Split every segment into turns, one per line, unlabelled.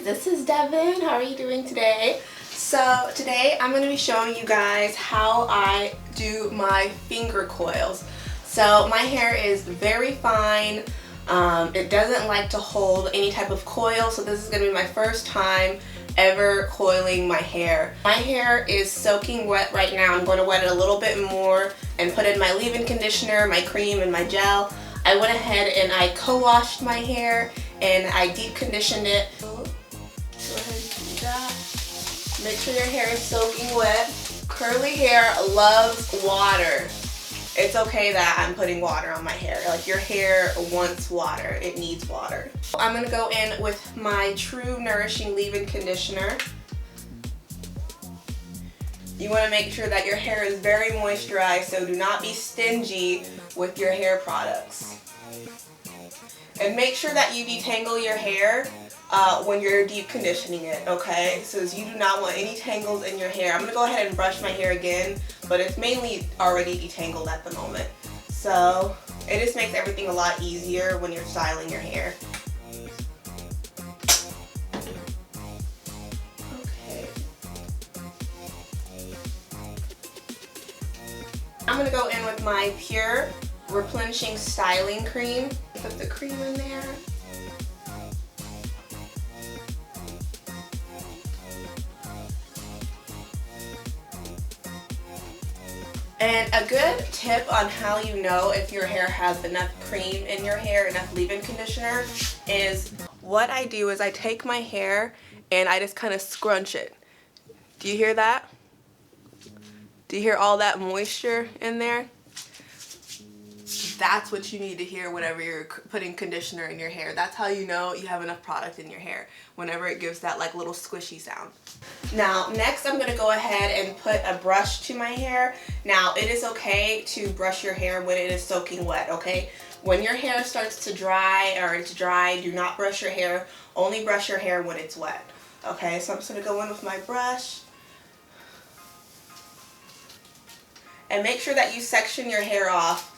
This is Devin. How are you doing today? So today I'm going to be showing you guys how I do my finger coils. So my hair is very fine. It doesn't like to hold any type of coil, so this is going to be my first time ever coiling my hair. My hair is soaking wet right now. I'm going to wet it a little bit more and put in my leave-in conditioner, my cream, and my gel. I went ahead and I co-washed my hair and I deep conditioned it. Go ahead and do that. Make sure your hair is soaking wet. Curly hair loves water. It's okay that I'm putting water on my hair. Like, your hair wants water. It needs water. I'm going to go in with my True Nourishing Leave-In Conditioner. You want to make sure that your hair is very moisturized, so do not be stingy with your hair products. And make sure that you detangle your hair when you're deep conditioning it, okay? So you do not want any tangles in your hair. I'm going to go ahead and brush my hair again, but it's mainly already detangled at the moment. So it just makes everything a lot easier when you're styling your hair. Okay. I'm going to go in with my Pure Replenishing Styling Cream. Put the cream in there. And a good tip on how you know if your hair has enough cream in your hair, enough leave-in conditioner, is what I do is I take my hair and I just kind of scrunch it. Do you hear that? Do you hear all that moisture in there? That's what you need to hear whenever you're putting conditioner in your hair. That's how you know you have enough product in your hair, whenever it gives that like little squishy sound. Now, next I'm going to go ahead and put a brush to my hair. Now, it is okay to brush your hair when it is soaking wet, okay? When your hair starts to dry or it's dry, do not brush your hair. Only brush your hair when it's wet, okay? So I'm just going to go in with my brush. And make sure that you section your hair off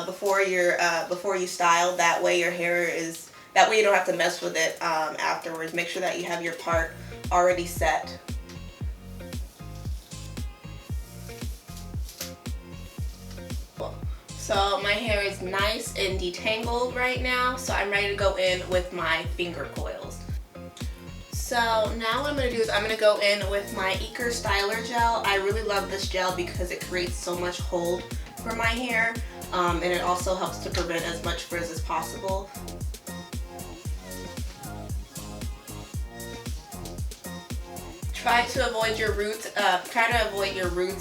before you style. That way your hair is, that way you don't have to mess with it afterwards. Make sure that you have your part already set. So my hair is nice and detangled right now, so I'm ready to go in with my finger coils. So now what I'm going to do is I'm going to go in with my Eker Styler Gel. I really love this gel because it creates so much hold for my hair, and it also helps to prevent as much frizz as possible. Try to avoid your roots.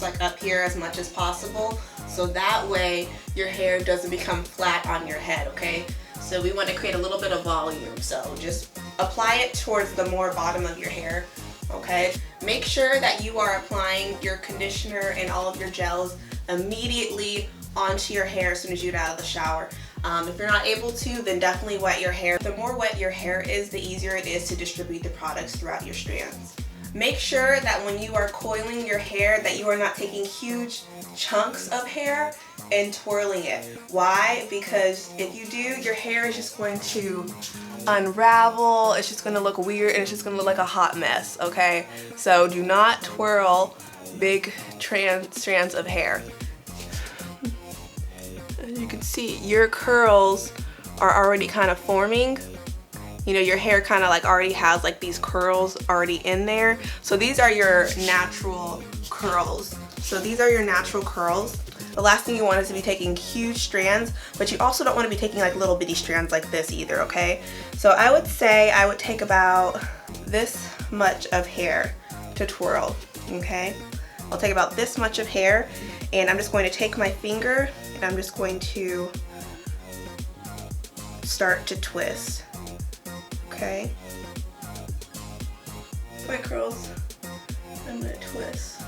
Like up here as much as possible, so that way your hair doesn't become flat on your head. Okay, so we want to create a little bit of volume. So just apply it towards the more bottom of your hair. Okay, make sure that you are applying your conditioner and all of your gels immediately onto your hair as soon as you get out of the shower. If you're not able to, then definitely wet your hair. The more wet your hair is, the easier it is to distribute the products throughout your strands. Make sure that when you are coiling your hair that you are not taking huge chunks of hair and twirling it. Why? Because if you do, your hair is just going to unravel, it's just going to look weird, and it's just going to look like a hot mess, okay? So do not twirl big strands of hair. As you can see, your curls are already kind of forming. You know, your hair kind of like already has like these curls already in there. So these are your natural curls. So these are your natural curls. The last thing you want is to be taking huge strands, but you also don't want to be taking like little bitty strands like this either, okay? So I would say I would take about this much of hair to twirl, okay? I'll take about this much of hair, and I'm just going to take my finger and I'm just going to start to twist. Okay, my curls, I'm going to twist.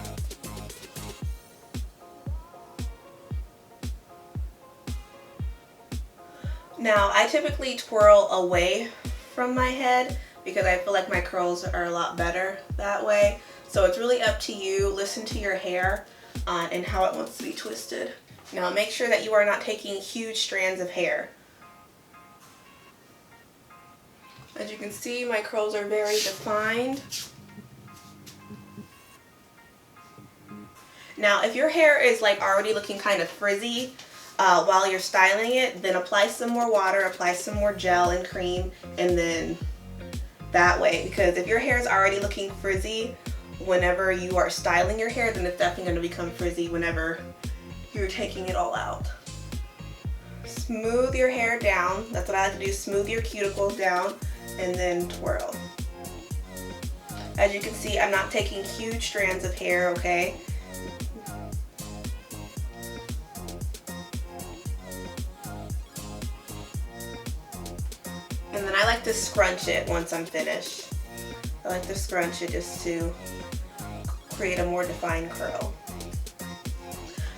Now, I typically twirl away from my head because I feel like my curls are a lot better that way. So it's really up to you. Listen to your hair and how it wants to be twisted. Now make sure that you are not taking huge strands of hair. As you can see, my curls are very defined. Now if your hair is like already looking kind of frizzy while you're styling it, then apply some more water, apply some more gel and cream, and then that way, because if your hair is already looking frizzy whenever you are styling your hair, then it's definitely going to become frizzy whenever you're taking it all out. Smooth your hair down. That's what I like to do. Smooth your cuticles down and then twirl. As you can see, I'm not taking huge strands of hair, okay? And then I like to scrunch it once I'm finished. I like to scrunch it just to create a more defined curl.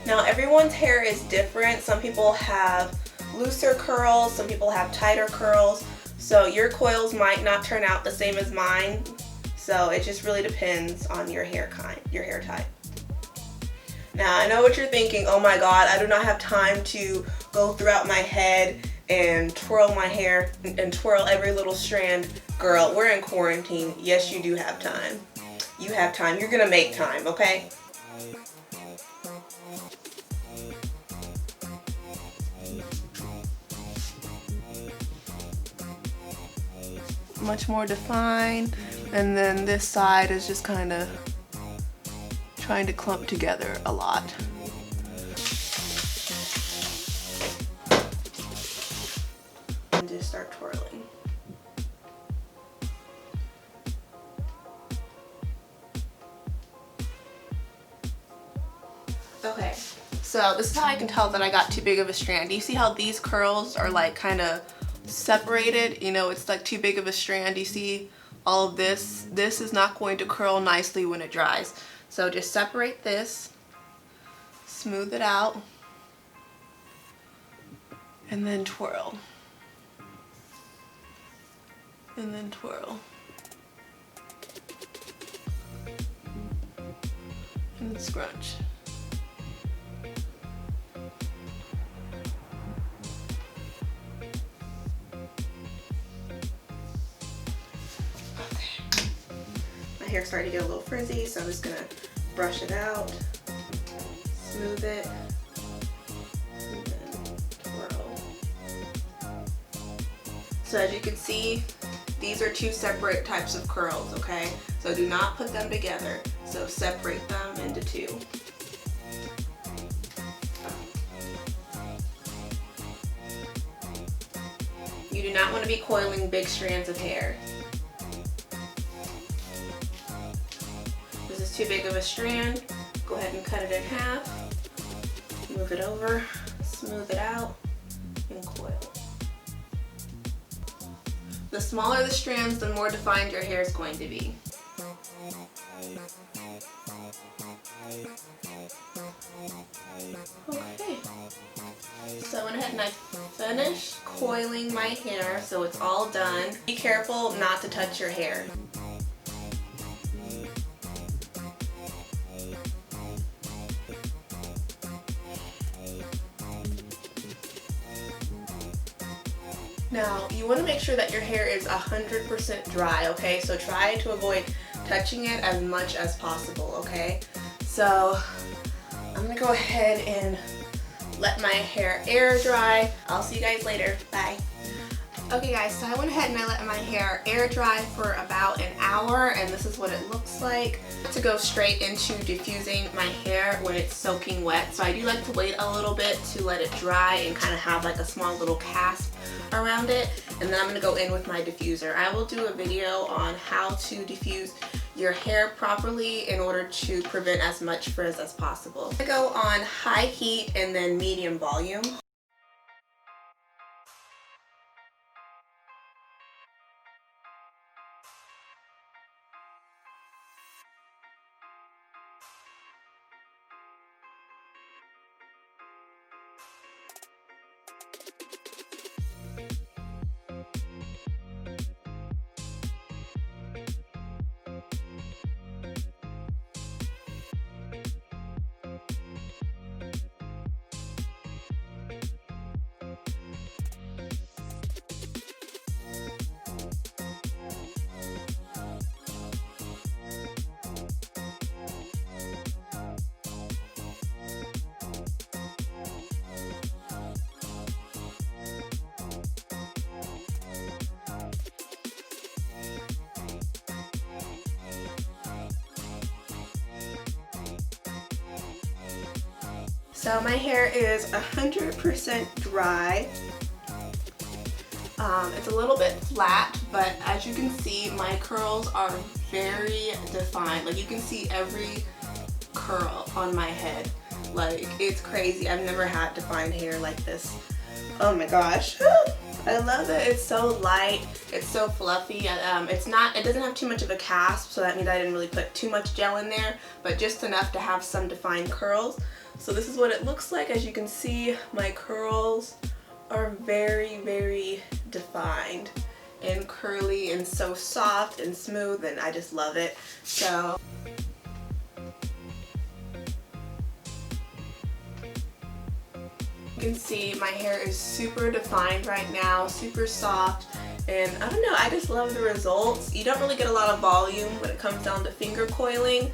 Now everyone's hair is different. Some people have looser curls, some people have tighter curls. So your coils might not turn out the same as mine. So it just really depends on your hair kind, your hair type. Now I know what you're thinking, oh my god, I do not have time to go throughout my head and twirl my hair and twirl every little strand. Girl, we're in quarantine. Yes, you do have time. You have time. You're gonna make time, okay? Much more defined, and then this side is just kind of trying to clump together a lot. And just start twirling. Okay, so this is how I can tell that I got too big of a strand. Do you see how these curls are like kind of separated? You know, it's like too big of a strand. You see all of this? This is not going to curl nicely when it dries. So just separate this, smooth it out, and then twirl. And then twirl. And scrunch. My hair's starting to get a little frizzy, so I'm just gonna brush it out, smooth it, and then twirl. So as you can see, these are two separate types of curls, okay? So do not put them together. So separate them into two. You do not want to be coiling big strands of hair. This is too big of a strand. Go ahead and cut it in half. Move it over, smooth it out, and coil. The smaller the strands, the more defined your hair is going to be. Okay, so I went ahead and I finished coiling my hair, so it's all done. Be careful not to touch your hair. Now, you want to make sure that your hair is 100% dry, okay? So try to avoid touching it as much as possible, okay? So I'm going to go ahead and let my hair air dry. I'll see you guys later. Bye. Okay guys, so I went ahead and I let my hair air dry for about an hour, and this is what it looks like. To go straight into diffusing my hair when it's soaking wet, so I do like to wait a little bit to let it dry and kind of have like a small little cast around it, and then I'm going to go in with my diffuser. I will do a video on how to diffuse your hair properly in order to prevent as much frizz as possible. I go on high heat and then medium volume. So my hair is 100% dry. It's a little bit flat, but as you can see, my curls are very defined. Like, you can see every curl on my head. Like, it's crazy. I've never had defined hair like this. Oh my gosh. I love it. It's so light. It's so fluffy. It doesn't have too much of a cast, so that means I didn't really put too much gel in there, but just enough to have some defined curls. So this is what it looks like. As you can see, my curls are very, very defined and curly and so soft and smooth, and I just love it. So you can see my hair is super defined right now, super soft, and I don't know, I just love the results. You don't really get a lot of volume when it comes down to finger coiling,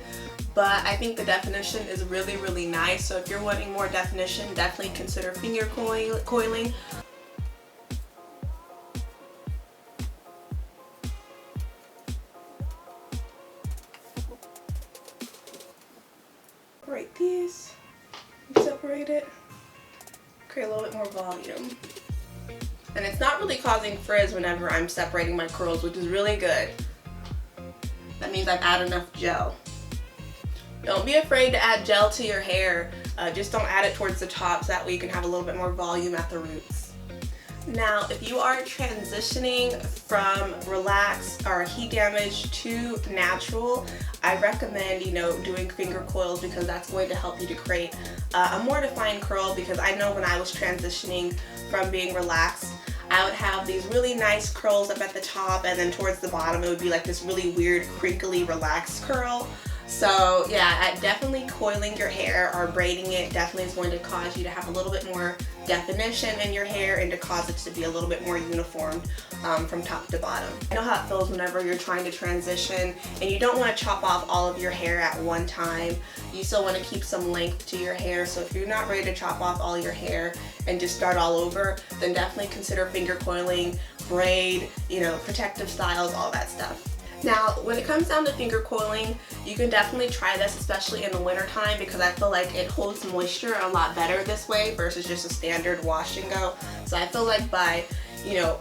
but I think the definition is really, really nice. So if you're wanting more definition, definitely consider finger coiling. Separate these, separate it, create a little bit more volume. And it's not really causing frizz whenever I'm separating my curls, which is really good. That means I've added enough gel. Don't be afraid to add gel to your hair. Just don't add it towards the top, so that way you can have a little bit more volume at the roots. Now, if you are transitioning from relaxed or heat damage to natural, I recommend, doing finger coils, because that's going to help you to create a more defined curl. Because I know when I was transitioning from being relaxed, I would have these really nice curls up at the top, and then towards the bottom it would be like this really weird, crinkly, relaxed curl. So yeah, definitely coiling your hair or braiding it definitely is going to cause you to have a little bit more definition in your hair and to cause it to be a little bit more uniform from top to bottom. I know how it feels whenever you're trying to transition and you don't want to chop off all of your hair at one time. You still want to keep some length to your hair, so if you're not ready to chop off all your hair and just start all over, then definitely consider finger coiling, braid, protective styles, all that stuff. Now, when it comes down to finger coiling, you can definitely try this, especially in the winter time, because I feel like it holds moisture a lot better this way versus just a standard wash and go. So I feel like by,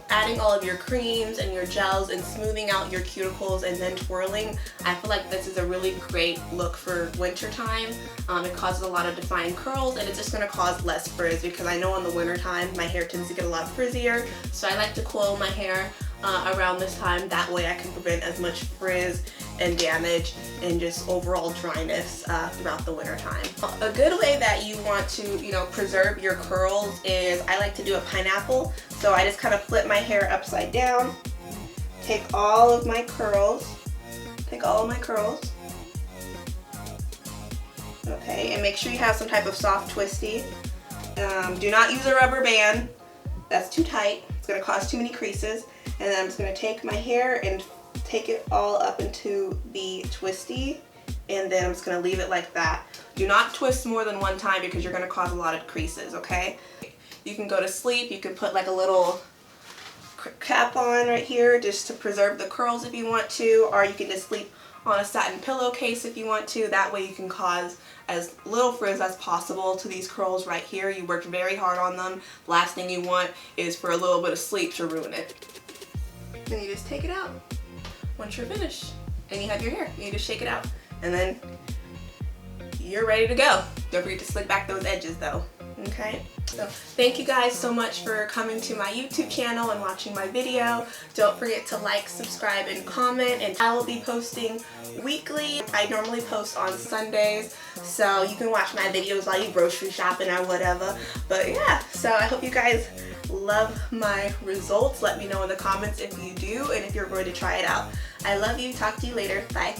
adding all of your creams and your gels and smoothing out your cuticles and then twirling, I feel like this is a really great look for winter time. It causes a lot of defined curls, and it's just going to cause less frizz, because I know in the winter time my hair tends to get a lot frizzier, so I like to coil my hair around this time. That way I can prevent as much frizz and damage and just overall dryness throughout the winter time. A good way that you want to preserve your curls is, I like to do a pineapple. So I just kind of flip my hair upside down, take all of my curls, okay, and make sure you have some type of soft twisty. Do not use a rubber band, that's too tight, it's going to cause too many creases. And then I'm just going to take my hair and take it all up into the twisty, and then I'm just going to leave it like that. Do not twist more than one time, because you're going to cause a lot of creases, okay? You can go to sleep, you can put like a little cap on right here just to preserve the curls if you want to, or you can just sleep on a satin pillowcase if you want to. That way you can cause as little frizz as possible to these curls right here. You worked very hard on them. Last thing you want is for a little bit of sleep to ruin it. Then you just take it out once you're finished and you have your hair. You just shake it out and then you're ready to go. Don't forget to slick back those edges though, okay? So thank you guys so much for coming to my YouTube channel and watching my video. Don't forget to like, subscribe, and comment, and I will be posting weekly. I normally post on Sundays, so you can watch my videos while you grocery shopping or whatever. But yeah, so I hope you guys love my results. Let me know in the comments if you do and if you're going to try it out. I love you. Talk to you later. Bye.